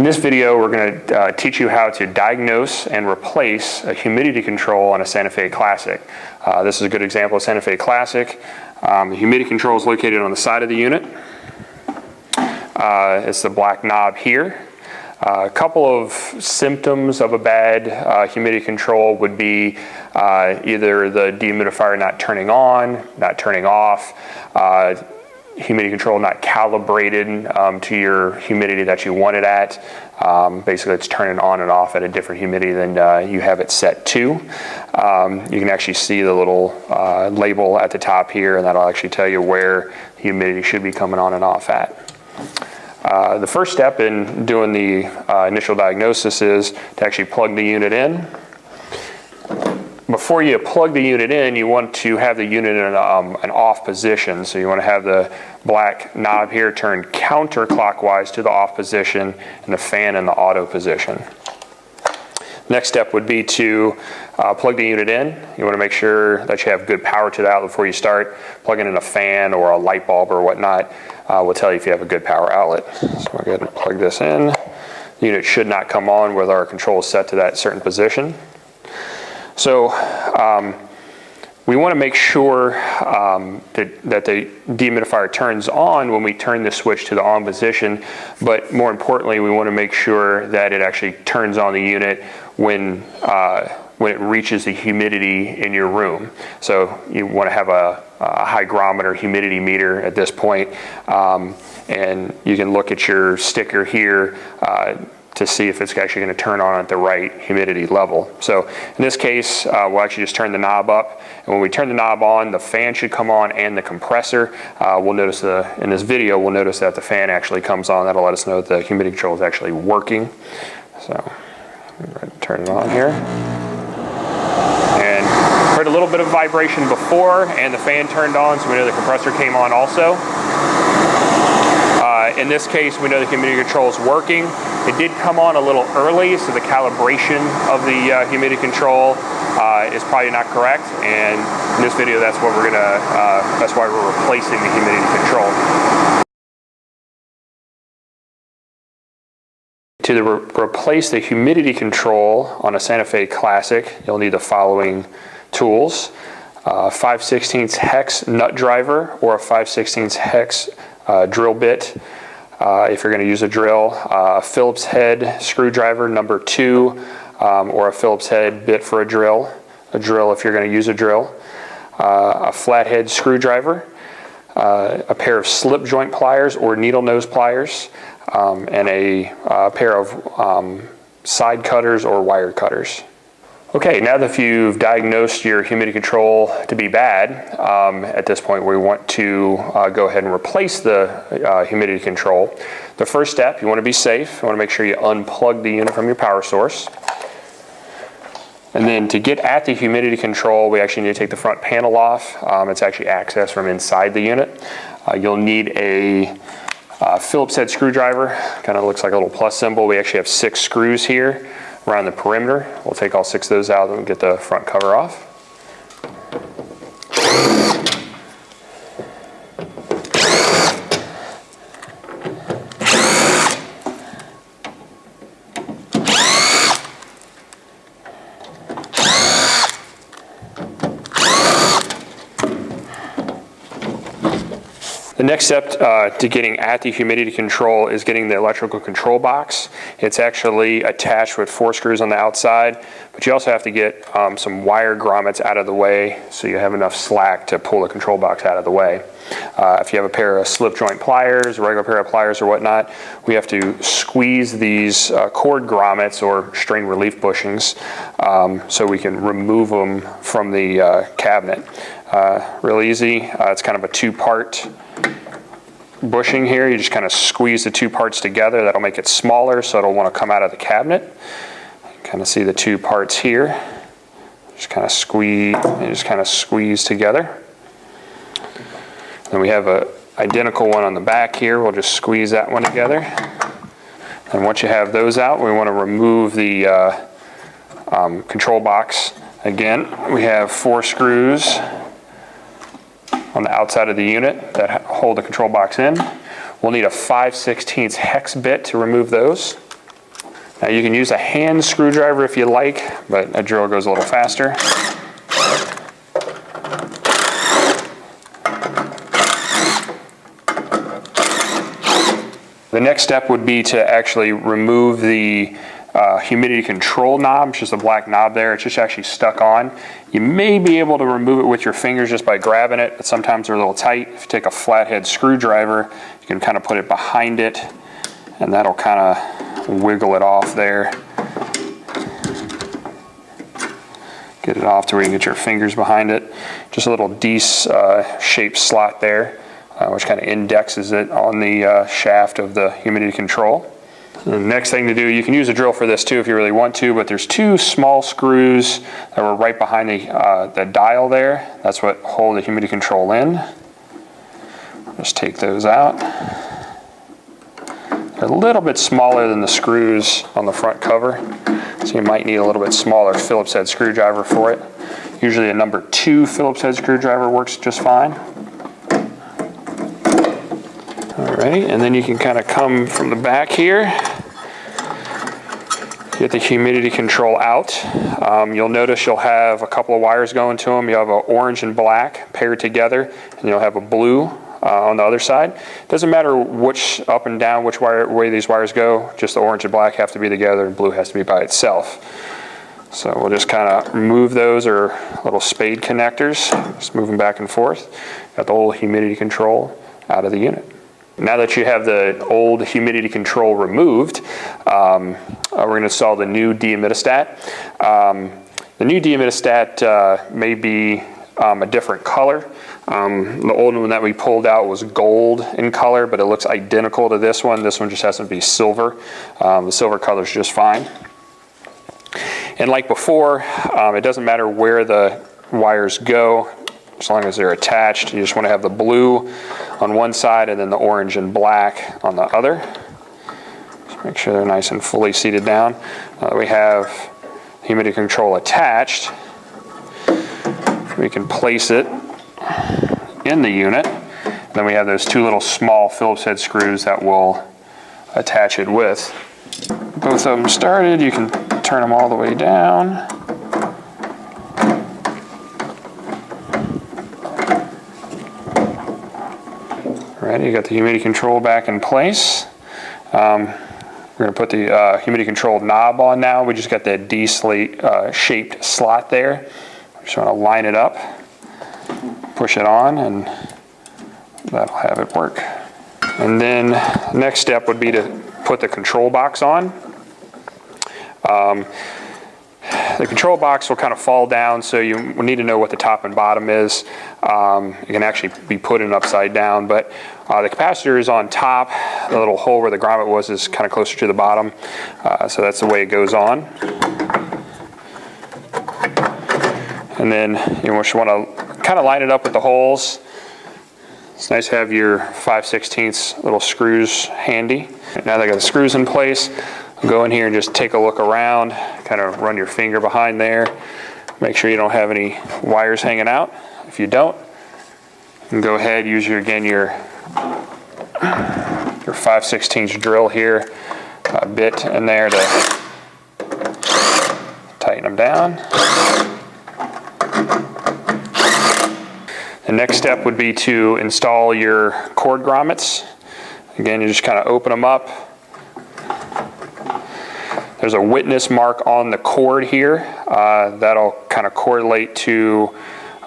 In this video, we're going to teach you how to diagnose and replace a humidity control on a Santa Fe Classic. This is a good example of Santa Fe Classic. The humidity control is located on the side of the unit. It's the black knob here. A couple of symptoms of a bad humidity control would be either the dehumidifier not turning on, not turning off, humidity control not calibrated to your humidity that you want it at. Basically, it's turning on and off at a different humidity than you have it set to. You can actually see the little label at the top here, and that'll actually tell you where humidity should be coming on and off at. The first step in doing the initial diagnosis is to actually plug the unit in. Before you plug the unit in, you want to have the unit in an off position. So you want to have the black knob here turned counterclockwise to the off position and the fan in the auto position. Next step would be to plug the unit in. You want to make sure that you have good power to the outlet before you start. Plugging in a fan or a light bulb or whatnot will tell you if you have a good power outlet. So I'll go ahead and plug this in. The unit should not come on with our controls set to that certain position. So we want to make sure that the dehumidifier turns on when we turn the switch to the on position, but more importantly, we want to make sure that it actually turns on the unit when it reaches the humidity in your room. So you want to have a hygrometer humidity meter at this point, and you can look at your sticker here to see if it's actually going to turn on at the right humidity level. So in this case, we'll actually just turn the knob up, and when we turn the knob on, the fan should come on and the compressor. We'll notice in this video, we'll notice that the fan actually comes on. That'll let us know that the humidity control is actually working. So I'm going to turn it on here. And heard a little bit of vibration before, and the fan turned on, so we know the compressor came on also. In this case, we know the humidity control is working. It did come on a little early, so the calibration of the humidity control is probably not correct. And in this video, that's what that's why we're replacing the humidity control. To replace the humidity control on a Santa Fe Classic, you'll need the following tools: 5/16 hex nut driver or a 5/16 hex drill bit. If you're going to use a drill, a Phillips head screwdriver number 2, or a Phillips head bit for a drill if you're going to use a drill, a flathead screwdriver, a pair of slip joint pliers or needle nose pliers, and a pair of side cutters or wire cutters. Okay, now that you've diagnosed your humidity control to be bad, at this point we want to go ahead and replace the humidity control. The first step, you want to be safe. You want to make sure you unplug the unit from your power source. And then to get at the humidity control, we actually need to take the front panel off. It's actually accessed from inside the unit. You'll need a Phillips head screwdriver. Kind of looks like a little plus symbol. We actually have 6 screws here around the perimeter. We'll take all 6 of those out and get the front cover off. The next step to getting at the humidity control is getting the electrical control box. It's actually attached with 4 screws on the outside, but you also have to get some wire grommets out of the way so you have enough slack to pull the control box out of the way. If you have a pair of slip joint pliers, a regular pair of pliers or whatnot, we have to squeeze these cord grommets or strain relief bushings so we can remove them from the cabinet. Real easy. It's kind of a 2-part bushing here. You just kind of squeeze the 2 parts together. That'll make it smaller, so it'll want to come out of the cabinet. You can kind of see the 2 parts here. Just kind of squeeze together. Then we have an identical one on the back here. We'll just squeeze that one together. And once you have those out, we want to remove the control box. Again, we have 4 screws on the outside of the unit that hold the control box in. We'll need a 5/16 hex bit to remove those. Now you can use a hand screwdriver if you like, but a drill goes a little faster. The next step would be to actually remove the humidity control knob. It's just a black knob there. It's just actually stuck on. You may be able to remove it with your fingers just by grabbing it, but sometimes they're a little tight. If you take a flathead screwdriver, you can kind of put it behind it, and that'll kind of wiggle it off there. Get it off to where you can get your fingers behind it. Just a little D-shaped slot there, which kind of indexes it on the shaft of the humidity control. The next thing to do, you can use a drill for this too if you really want to, but there's two small screws that were right behind the dial there. That's what hold the humidity control in. Just take those out. They're a little bit smaller than the screws on the front cover, so you might need a little bit smaller Phillips head screwdriver for it. Usually a number 2 Phillips head screwdriver works just fine. Alright, and then you can kind of come from the back here, get the humidity control out. You'll notice you'll have a couple of wires going to them. You have an orange and black paired together, and you'll have a blue on the other side. Doesn't matter which up and down, which way these wires go, just the orange and black have to be together and blue has to be by itself. So we'll just kind of remove those, or little spade connectors, just move them back and forth. Got the old humidity control out of the unit. Now that you have the old humidity control removed, we're going to install the new dehumidistat. The new dehumidistat may be a different color. The old one that we pulled out was gold in color, but it looks identical to this one. This one just has to be silver. The silver color is just fine. And like before, it doesn't matter where the wires go, as long as they're attached. You just want to have the blue on one side and then the orange and black on the other. Just make sure they're nice and fully seated down. We have humidity control attached. We can place it in the unit. Then we have those two little small Phillips head screws that will attach it with. Both of them started, you can turn them all the way down. Alright, you got the humidity control back in place. We're going to put the humidity control knob on now. We just got that D-shaped slot there. Just want to line it up, push it on, and that'll have it work. And then next step would be to put the control box on. The control box will kind of fall down, so you need to know what the top and bottom is. It can actually be put in upside down, but the capacitor is on top. The little hole where the grommet was is kind of closer to the bottom, so that's the way it goes on. And then you just want to kind of line it up with the holes. It's nice to have your 5/16 little screws handy. Now that I got the screws in place, go in here and just take a look around, kind of run your finger behind there, make sure you don't have any wires hanging out. If you don't, you can go ahead, use your 5/16 drill here, a bit in there to tighten them down. The next step would be to install your cord grommets. Again, you just kind of open them up. There's a witness mark on the cord here. That'll kind of correlate to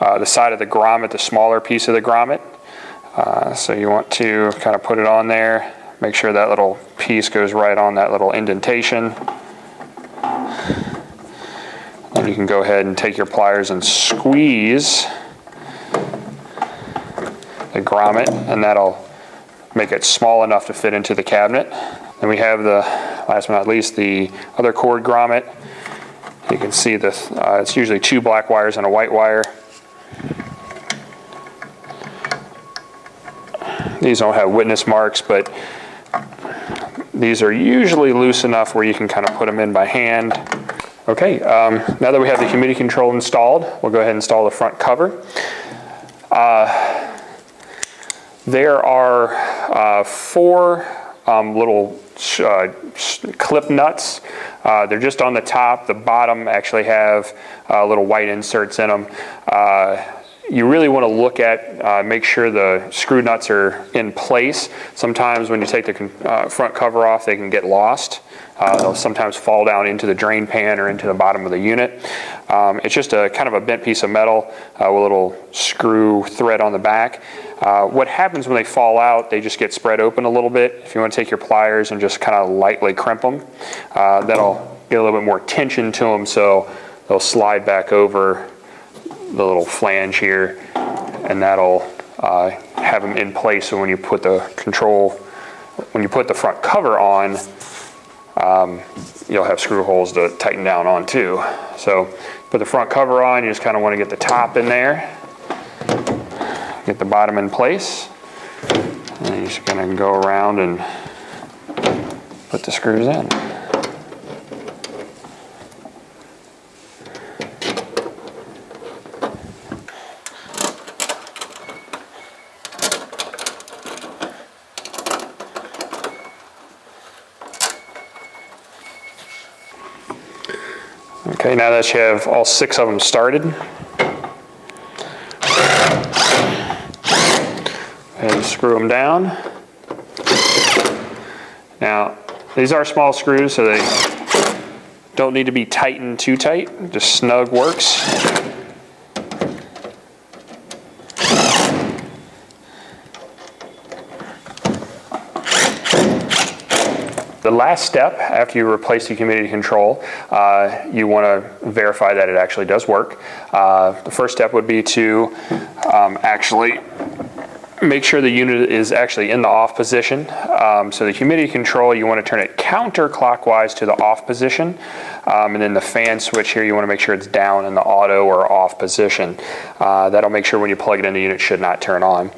the side of the grommet, the smaller piece of the grommet. So you want to kind of put it on there, make sure that little piece goes right on that little indentation. Then you can go ahead and take your pliers and squeeze the grommet, and that'll make it small enough to fit into the cabinet. Then we have the, last but not least, the other cord grommet. You can see this, it's usually 2 black wires and a white wire. These don't have witness marks, but these are usually loose enough where you can kind of put them in by hand. Okay, now that we have the humidity control installed, we'll go ahead and install the front cover. There are 4 little clip nuts. They're just on the top. The bottom actually have little white inserts in them. You really want to look at, make sure the screw nuts are in place. Sometimes when you take the front cover off, they can get lost. They'll sometimes fall down into the drain pan or into the bottom of the unit. It's just a kind of a bent piece of metal with a little screw thread on the back. What happens when they fall out, they just get spread open a little bit. If you want to take your pliers and just kind of lightly crimp them, that'll get a little bit more tension to them, so they'll slide back over the little flange here, and that'll have them in place. So when you put the front cover on, you'll have screw holes to tighten down on too. So put the front cover on, you just kind of want to get the top in there, get the bottom in place, and you're just going to go around and put the screws in. Okay, now that you have all 6 of them started, and screw them down. Now, these are small screws, so they don't need to be tightened too tight. Just snug works. The last step after you replace the humidity control, you want to verify that it actually does work. The first step would be to actually make sure the unit is actually in the off position. So the humidity control, you want to turn it counterclockwise to the off position. And then the fan switch here, you want to make sure it's down in the auto or off position. That'll make sure when you plug it in, the unit should not turn on.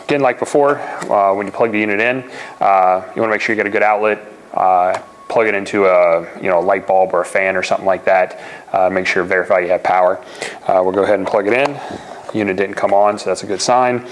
Again, like before, when you plug the unit in, you want to make sure you get a good outlet. Plug it into a light bulb or a fan or something like that. Make sure, verify you have power. We'll go ahead and plug it in. Unit didn't come on, so that's a good sign.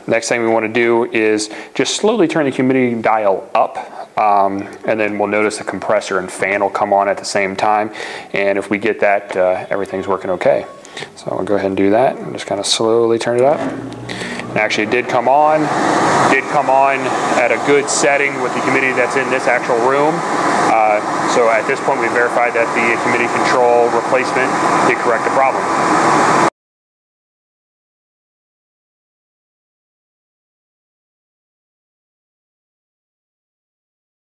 Next thing we want to do is just slowly turn the humidity dial up, and then we'll notice the compressor and fan will come on at the same time. And if we get that, everything's working okay. So I'll go ahead and do that and just kind of slowly turn it up. And actually it did come on at a good setting with the humidity that's in this actual room. So at this point we verified that the humidity control replacement did correct the problem.